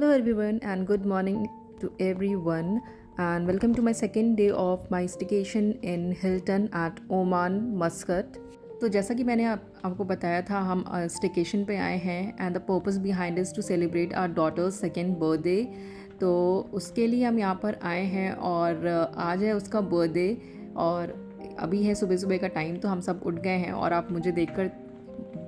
Hello everyone and good morning to everyone and welcome to my second day of my staycation in Hilton at Oman, Muscat. तो जैसा कि मैंने आपको बताया था हम स्टेकेशन पे आए हैं and the purpose behind is to celebrate our daughter's second birthday. तो उसके लिए हम यहाँ पर आए हैं और आज है उसका बर्थडे और अभी है सुबह सुबह का टाइम। तो हम सब उठ गए हैं और आप मुझे देखकर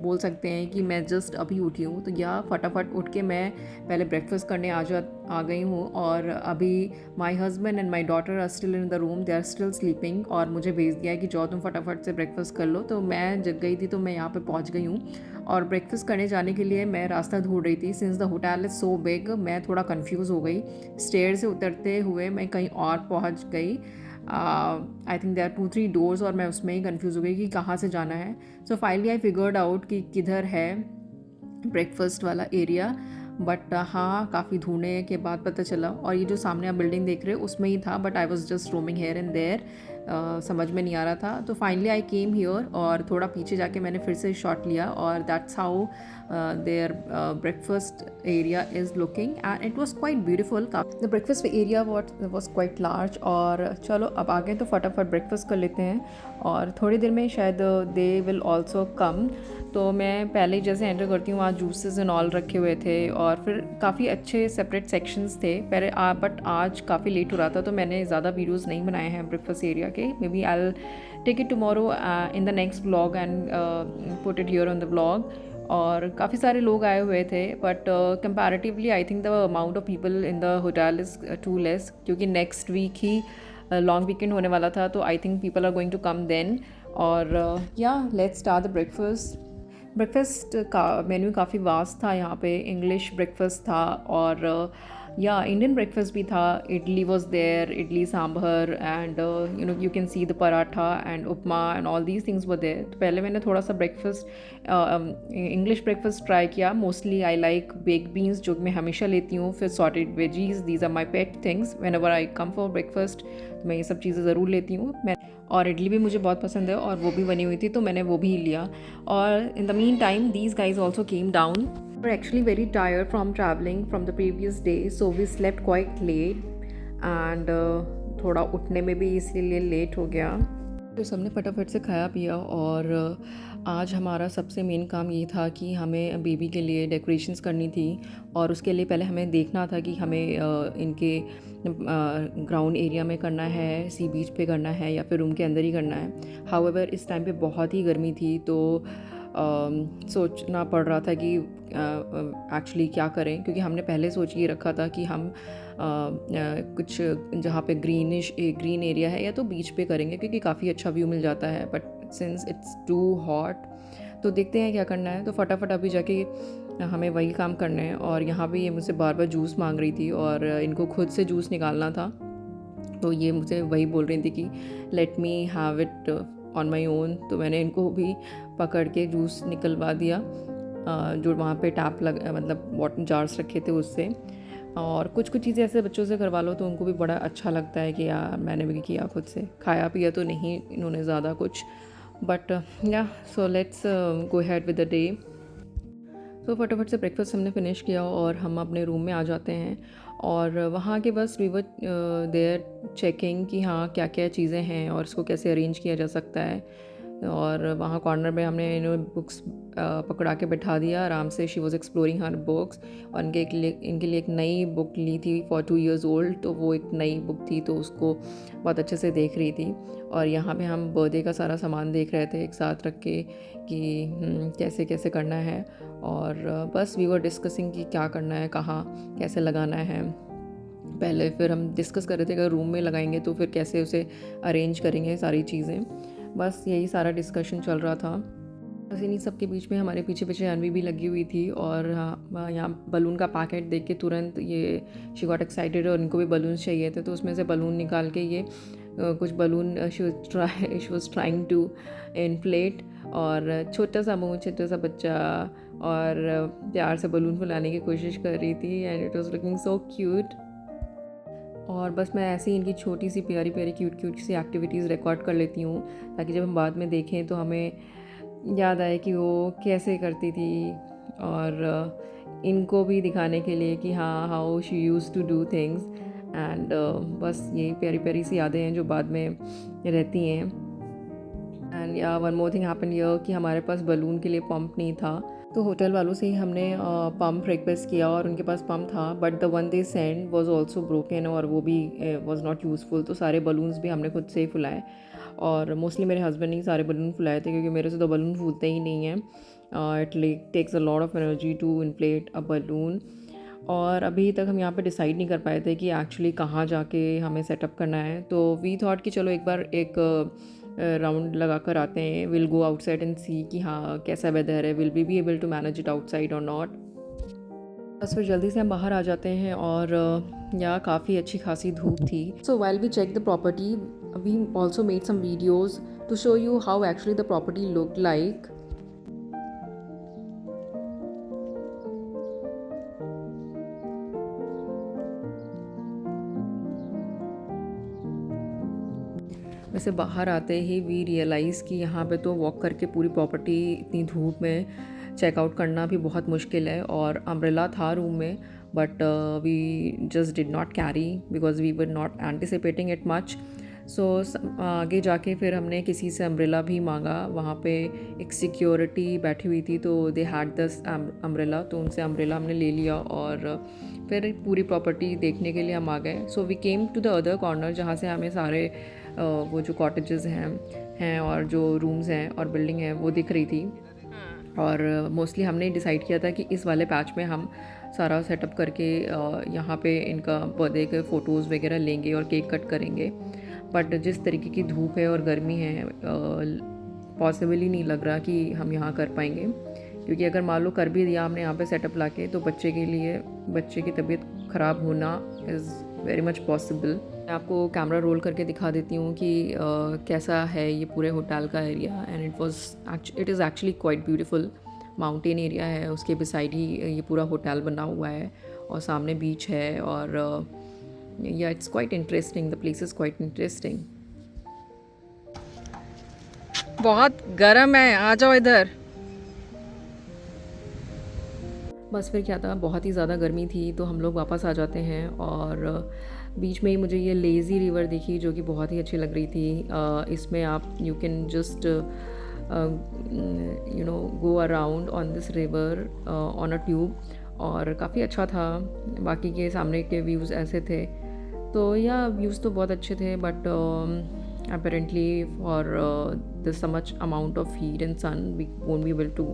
बोल सकते हैं कि मैं जस्ट अभी उठी हूँ। तो या फटाफट उठ के मैं पहले ब्रेकफास्ट करने आ गई हूँ और अभी my husband and my daughter are still in the room, they are still sleeping और मुझे भेज दिया है कि जाओ तुम फटाफट से ब्रेकफास्ट कर लो। तो मैं जग गई थी तो मैं यहाँ पे पहुँच गई हूँ और ब्रेकफास्ट करने जाने के लिए मैं रास्ता ढूंढ रही थी। Since the hotel is so big मैं थोड़ा कन्फ्यूज़ हो गई। स्टेयर से उतरते हुए मैं कहीं और पहुँच गई। आई थिंक देर 2-3 डोर्स और मैं उसमें ही कन्फ्यूज़ हो गई कि कहाँ से जाना है। So finally I figured out कि किधर है ब्रेकफास्ट वाला एरिया। बट हाँ, काफ़ी ढूंढने के बाद पता चला और ये जो सामने आप बिल्डिंग देख रहे हो उसमें ही था। But I was just roaming here and there, समझ में नहीं आ रहा था। तो फाइनली आई केम हियर और थोड़ा पीछे जाके मैंने फिर से शॉट लिया और that's how their breakfast area is looking and it was quite beautiful. The breakfast area was quite large. और चलो अब आगे तो फटाफट ब्रेकफास्ट कर लेते हैं और थोड़ी देर में शायद दे विल ऑल्सो कम। तो मैं पहले जैसे एंटर करती हूँ वहाँ जूसेस एंड ऑल रखे हुए थे और फिर काफ़ी अच्छे सेपरेट सेक्शंस थे पहले। बट आज काफ़ी लेट हो रहा था तो मैंने ज़्यादा वीडियोस नहीं बनाए हैं ब्रेकफास्ट एरिया के। Maybe I will take it tomorrow in the next vlog and put it here on the vlog. और काफ़ी सारे लोग आए हुए थे but comparatively I think the amount of people in the hotel is too less, क्योंकि next week ही long weekend होने वाला था। तो I think people are going to come then. और या लेट्स स्टार्ट द ब्रेकफास्ट का मेन्यू काफ़ी वास्ट था। यहाँ पे इंग्लिश ब्रेकफास्ट था और या इंडियन ब्रेकफास्ट भी था। Idli was there, idli sambar and you can see the paratha and upma and all these things were there. तो पहले मैंने थोड़ा सा ब्रेकफास्ट इंग्लिश ब्रेकफास्ट ट्राई किया। Mostly I like bake beans जो मैं हमेशा लेती हूँ, फिर sauteed veggies, these are my pet things whenever I come for breakfast. तो मैं ये सब चीज़ें ज़रूर लेती हूँ। मैं और इडली भी मुझे बहुत पसंद है और वो भी बनी हुई थी तो मैंने वो भी लिया। और इन the mean time these guys also came down. We're actually very tired from traveling from the previous day, so we slept quite late and थोड़ा उठने में भी इसलिए लेट हो गया। फिर सबने फटाफट से खाया पिया और आज हमारा सबसे मेन काम ये था कि हमें बेबी के लिए डेकोरेशंस करनी थी और उसके लिए पहले हमें देखना था कि हमें इनके ग्राउंड एरिया में करना है, सी बीच पे करना है या फिर रूम के अंदर ही करना है। हाउएवर इस टाइम पे बहुत ही गर्मी थी तो सोचना पड़ रहा था कि एक्चुअली क्या करें, क्योंकि हमने पहले सोच ये रखा था कि हम कुछ जहाँ पे ग्रीन एरिया है या तो बीच पे करेंगे क्योंकि काफ़ी अच्छा व्यू मिल जाता है। But since it's too hot तो देखते हैं क्या करना है। तो फटाफट अभी जाके हमें वही काम करना है। और यहाँ भी ये मुझसे बार बार जूस मांग रही थी और इनको खुद से जूस निकालना था। तो ये मुझे वही बोल रही थी कि let me have it on my own. तो मैंने इनको भी पकड़ के जूस निकलवा दिया जो वहाँ पे टैप मतलब वाटर जार्स रखे थे उससे। और कुछ चीज़ें ऐसे बच्चों से करवा लो तो उनको भी बड़ा अच्छा लगता है कि यार मैंने भी किया खुद से। खाया पिया तो नहीं इन्होंने ज़्यादा कुछ, बट या so let's go had with the day. तो फटाफट से ब्रेकफास्ट हमने फिनिश किया और हम अपने रूम में आ जाते हैं। और वहाँ के बस वी वर देयर चेकिंग कि हाँ क्या क्या चीज़ें हैं और इसको कैसे अरेंज किया जा सकता है। और वहाँ कॉर्नर में हमने इन्होंने बुक्स पकड़ा के बैठा दिया आराम से। She was exploring her books और इनके लिए एक नई बुक ली थी फॉर 2 years ओल्ड। तो वो एक नई बुक थी तो उसको बहुत अच्छे से देख रही थी। और यहाँ पे हम बर्थडे का सारा सामान देख रहे थे एक साथ रख के कि कैसे कैसे करना है। और बस वी वर डिस्कसिंग कि क्या करना है, कहाँ कैसे लगाना है। पहले फिर हम डिस्कस कर रहे थे अगर रूम में लगाएंगे तो फिर कैसे उसे अरेंज करेंगे सारी चीज़ें। बस यही सारा डिस्कशन चल रहा था। बस इन्हीं सब के बीच में हमारे पीछे पीछे अनवी भी लगी हुई थी और यहाँ बलून का पैकेट देख के तुरंत ये शी गॉट एक्साइटेड और इनको भी बलून्स चाहिए थे। तो उसमें से बलून निकाल के ये कुछ balloon she was trying to inflate. और छोटा सा मुँह, छोटा सा बच्चा और प्यार से बलून फुलाने की कोशिश कर रही थी and it was looking so cute. और बस मैं ऐसे ही इनकी छोटी सी प्यारी प्यारी क्यूट सी एक्टिविटीज़ रिकॉर्ड कर लेती हूँ ताकि जब हम बाद में देखें तो हमें याद आए कि वो कैसे करती थी और इनको भी दिखाने के लिए कि हाँ how she use to do things. And बस ये प्यारी प्यारी सी यादें हैं जो बाद में रहती हैं। एंड या one more thing happen here कि हमारे पास बलून के लिए पंप नहीं था, तो होटल वालों से ही हमने पंप रिक्वेस्ट किया और उनके पास पंप था, but the one they send was also broken और वो भी वाज नॉट यूज़फुल। तो सारे बलून्स भी हमने खुद से ही फुलाए और मोस्टली मेरे हस्बैंड ने सारे बलून फुलाए थे क्योंकि मेरे से तो बलून फूलते ही नहीं हैं। It takes a lot of energy to inflate a balloon. और अभी तक हम यहाँ पे डिसाइड नहीं कर पाए थे कि एक्चुअली कहाँ जाके हमें सेटअप करना है। तो वी थॉट कि चलो एक बार एक राउंड लगा कर आते हैं, will go outside and see कि हाँ कैसा वेदर है, will be able to manage it outside और नॉट। बस फिर जल्दी से हम बाहर आ जाते हैं और यहाँ काफ़ी अच्छी खासी धूप थी। So while we check the property we also made some videos to show you how actually the property look like. वैसे बाहर आते ही वी रियलाइज़ कि यहाँ पे तो वॉक करके पूरी प्रॉपर्टी इतनी धूप में चेकआउट करना भी बहुत मुश्किल है। और अम्ब्रेला था रूम में, but we just did not carry because we were not anticipating it much. So आगे जाके फिर हमने किसी से अम्ब्रेला भी मांगा। वहाँ पे एक सिक्योरिटी बैठी हुई थी, तो दे हैड दिस अम्ब्रेला, तो उनसे अम्ब्रेला हमने ले लिया और फिर पूरी प्रॉपर्टी देखने के लिए हम आ गए। So we came to the other corner जहाँ से हमें सारे वो जो कॉटेजेस हैं और जो रूम्स हैं और बिल्डिंग है वो दिख रही थी। और मोस्टली हमने डिसाइड किया था कि इस वाले पैच में हम सारा सेटअप करके यहाँ पे इनका बर्थडे के फ़ोटोज़ वगैरह लेंगे और केक कट करेंगे। बट जिस तरीके की धूप है और गर्मी है, पॉसिबल ही नहीं लग रहा कि हम यहाँ कर पाएंगे। क्योंकि अगर मान लो कर भी दिया हमने यहाँ पे सेटअप ला के, तो बच्चे के लिए बच्चे की तबीयत ख़राब होना इज़ वेरी मच पॉसिबल। मैं आपको कैमरा रोल करके दिखा देती हूँ कि कैसा है ये पूरे होटल का area. And it is actually quite beautiful. Mountain area है, उसके बिसाइड ही ये पूरा होटल बना हुआ है और सामने बीच है। और या it's quite interesting, the place is quite interesting. बहुत गर्म है, आ जाओ इधर। बस फिर क्या था, बहुत ही ज़्यादा गर्मी थी तो हम लोग वापस आ जाते हैं। और बीच में ही मुझे ये लेज़ी रिवर दिखी जो कि बहुत ही अच्छी लग रही थी। इसमें आप you can just go around on this river on a tube, और काफ़ी अच्छा था। बाकी के सामने के व्यूज़ ऐसे थे, तो या व्यूज़ तो बहुत अच्छे थे, but apparently for this so much amount of heat and sun we won't be able to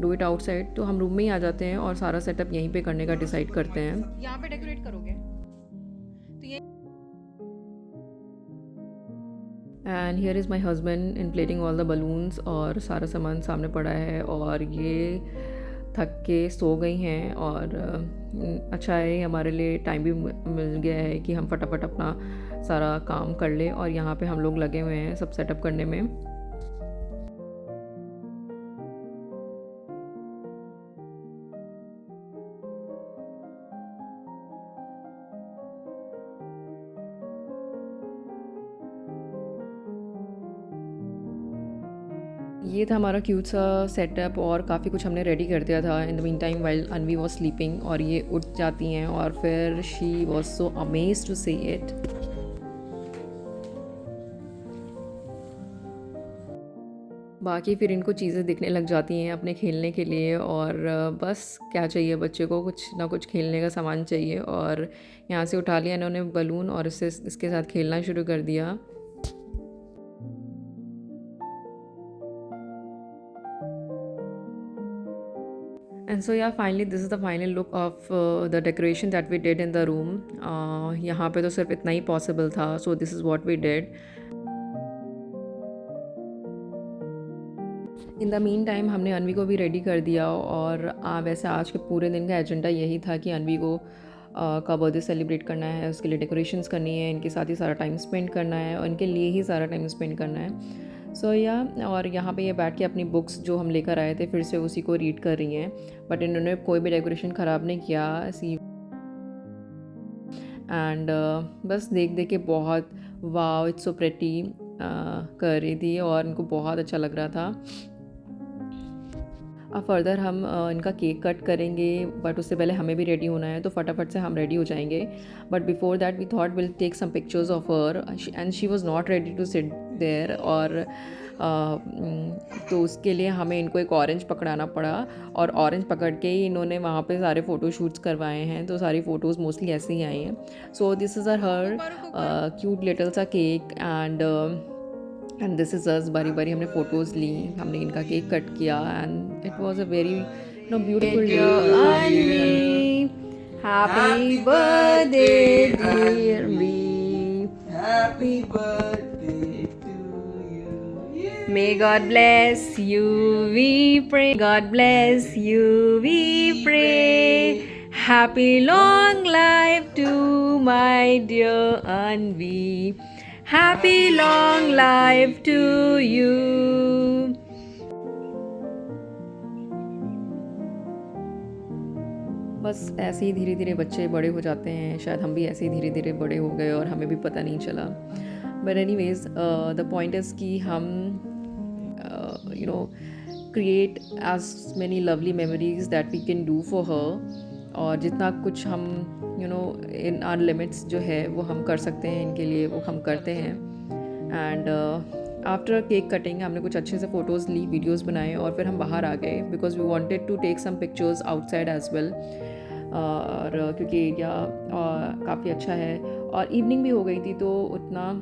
do it outside। तो हम रूम में ही आ जाते हैं और सारा सेटअप यहीं पे करने का डिसाइड करते हैं। यहाँ पे डेकोरेट करोगे तो ये। And here is my husband inflating all the balloons, और सारा सामान सामने पड़ा है और ये थक के सो गई हैं। और अच्छा है, हमारे लिए टाइम भी मिल गया है कि हम फटाफट अपना सारा काम कर ले। और यहाँ पे हम लोग लगे हुए हैं सब सेटअप करने में। ये था हमारा क्यूट सा सेटअप और काफ़ी कुछ हमने रेडी कर दिया था in the meantime while Anvi was sleeping. और ये उठ जाती हैं और फिर she was so amazed to see it. बाकी फिर इनको चीज़ें दिखने लग जाती हैं अपने खेलने के लिए। और बस क्या चाहिए बच्चे को, कुछ ना कुछ खेलने का सामान चाहिए। और यहाँ से उठा लिया इन्होंने बलून और इसके साथ खेलना शुरू कर दिया। And so yeah, finally this is the final look of the decoration that we did in the room. यहाँ पे तो सिर्फ इतना ही possible था, so this is what we did. In the mean time हमने अनवी को भी रेडी कर दिया। और वैसे आज के पूरे दिन का एजेंडा यही था कि अनवी को का बर्थडे सेलिब्रेट करना है, उसके लिए डेकोरेशंस करनी है, इनके साथ ही सारा टाइम स्पेंड करना है और इनके लिए ही सारा टाइम स्पेंड करना है। सो या और यहाँ पे ये बैठ के अपनी बुक्स जो हम लेकर आए थे फिर से उसी को रीड कर रही हैं। बट इन्होंने कोई भी डेकोरेशन ख़राब नहीं किया सी। एंड बस देख देख के बहुत वाव इट्स सो प्रेटी कर रही थी और इनको बहुत अच्छा लग रहा था। अब फर्दर हम इनका केक कट करेंगे, बट उससे पहले हमें भी रेडी होना है, तो फटाफट से हम रेडी हो जाएंगे. But before that we thought will take some pictures of her, and she was not ready to sit there. और तो उसके लिए हमें इनको एक ऑरेंज पकड़ाना पड़ा, और ऑरेंज पकड़ के ही इन्होंने वहाँ पे सारे फ़ोटो शूट्स करवाए हैं. तो सारी फ़ोटोज़ मोस्टली ऐसे ही आई हैं. So this is our her cute little सा cake, and this is us. बारी बारी हमने फ़ोटोज़ ली, हमने इनका केक कट किया, and it was a very beautiful day. Happy birthday dear me, Happy birthday to you. may God bless you, we pray. God bless you, we pray. Happy long life to my dear Anvi. Happy long life to you. बस ऐसे ही धीरे धीरे बच्चे बड़े हो जाते हैं. शायद हम भी ऐसे ही धीरे धीरे बड़े हो गए और हमें भी पता नहीं चला. But anyways the point is कि हम create as many lovely memories that we can do for her. और जितना कुछ हम इन आर लिमिट्स जो है वो हम कर सकते हैं इनके लिए, वो हम करते हैं. एंड आफ्टर केक कटिंग हमने कुछ अच्छे से फ़ोटोज़ ली, वीडियोज़ बनाए, और फिर हम बाहर आ गए because we wanted to take some pictures outside as well. और क्योंकि एरिया काफ़ी अच्छा है, और इवनिंग भी हो गई थी, तो उतना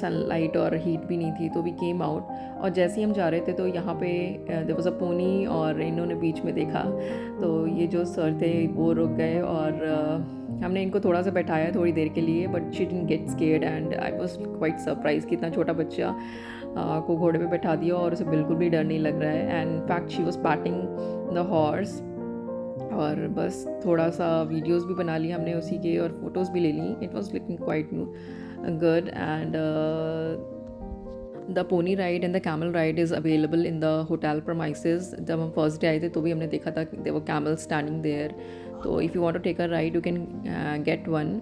सनलाइट और हीट भी नहीं थी. तो वी केम आउट, और जैसे ही हम जा रहे थे तो यहाँ पे देयर वाज अ पोनी, और इन्होंने बीच में देखा, तो ये जो सर थे वो रुक गए, और हमने इनको थोड़ा सा बैठाया थोड़ी देर के लिए. But she didn't get scared, and I was quite surprise कि इतना छोटा बच्चा को घोड़े पे बैठा दिया और उसे बिल्कुल भी डर नहीं लग रहा है. And fact she was patting the horse. और बस थोड़ा सा वीडियोस भी बना लिए हमने उसी के, और फोटोज़ भी ले ली. It was looking quite good. And the pony ride and the camel ride is available in the hotel premises. जब हम फर्स्ट डे आए थे तो भी हमने देखा था there were camels standing there. So if you want to take a ride you can get one,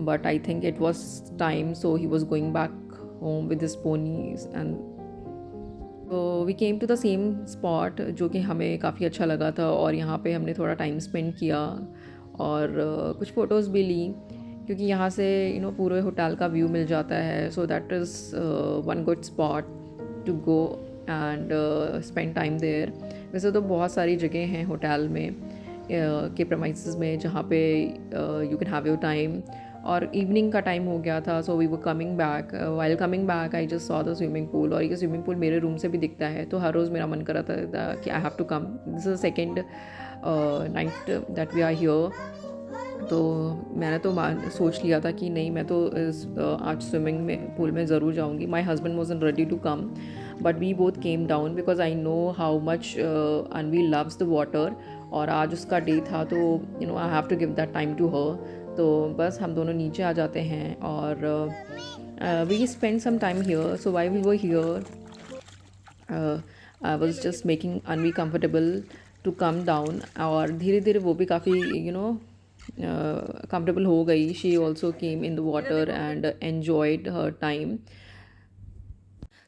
but I think it was time, so he was going back home with his ponies. And so we came to the same spot जो कि हमें काफ़ी अच्छा लगा था, और यहाँ पे हमने थोड़ा टाइम स्पेंड किया, और कुछ फ़ोटोज़ भी ली, क्योंकि यहाँ से पूरे होटल का व्यू मिल जाता है. So that is one good spot to go and spend time there. वैसे तो बहुत सारी जगह हैं होटल में के प्रेमाइसेस में जहाँ पे you can have your time. और इवनिंग का टाइम हो गया था, so we were coming back. While coming back I just saw the swimming pool, और ये स्विमिंग पूल मेरे रूम से भी दिखता है, तो हर रोज़ मेरा मन कर रहा था कि I have to come. This is the second night that we are here. तो मैंने तो सोच लिया था कि नहीं, मैं तो आज स्विमिंग में पूल में ज़रूर जाऊंगी. My husband wasn't ready to come, but we both came down because I know how much Anvi loves the water. और आज उसका डे था, तो I have to give that time to her. तो बस हम दोनों नीचे आ जाते हैं, और we spend some time here. So why we were here I was just making Anvi comfortable to come down. और धीरे धीरे वो भी काफ़ी comfortable हो गई. She also came in the water and enjoyed her time.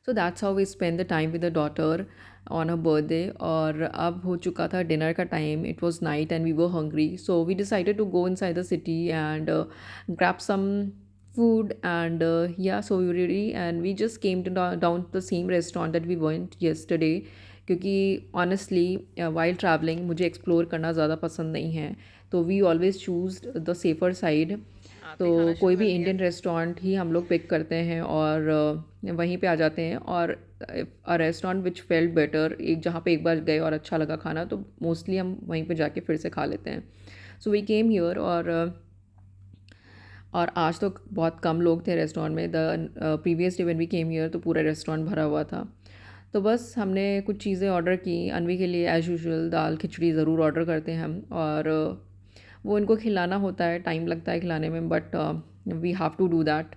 So that's how we spent the time with the daughter on her birthday. और अब हो चुका था डिनर का time. It was night and we were hungry, so we decided to go inside the city and grab some food. And yeah, so we were ready and we just came to down to the same restaurant that we went yesterday. क्योंकि honestly while travelling मुझे explore करना ज़्यादा पसंद नहीं है, तो we always choose the safer side. तो कोई भी इंडियन रेस्टोरेंट ही हम लोग पिक करते हैं और वहीं पे आ जाते हैं. और अ रेस्टोरेंट विच फेल्ट बेटर, एक जहाँ पे एक बार गए और अच्छा लगा खाना, तो मोस्टली हम वहीं पे जाके फिर से खा लेते हैं. So we came here. और आज तो बहुत कम लोग थे रेस्टोरेंट में. The previous day when we came here तो पूरा रेस्टोरेंट भरा हुआ था. तो बस हमने कुछ चीज़ें ऑर्डर की. अनवी के लिए एज़ यूजुअल दाल खिचड़ी ज़रूर ऑर्डर करते हैं हम, और वो इनको खिलाना होता है, टाइम लगता है खिलाने में, but we have to do that,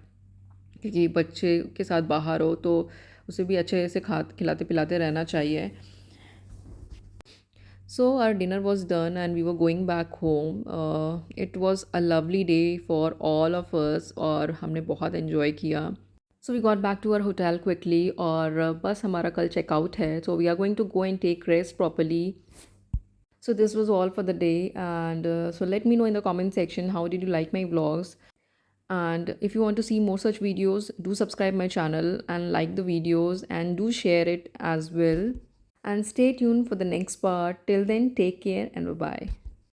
क्योंकि बच्चे के साथ बाहर हो तो उसे भी अच्छे से खिलाते पिलाते रहना चाहिए. So our dinner was done and we were going back home. It was a lovely day for all of us और हमने बहुत enjoy किया. So we got back to our hotel quickly और बस हमारा कल चेकआउट है, so we are going to go and take rest properly. So this was all for the day, and so let me know in the comment section how did you like my vlogs, and if you want to see more such videos, do subscribe my channel and like the videos and do share it as well, and stay tuned for the next part. Till then, take care and bye bye.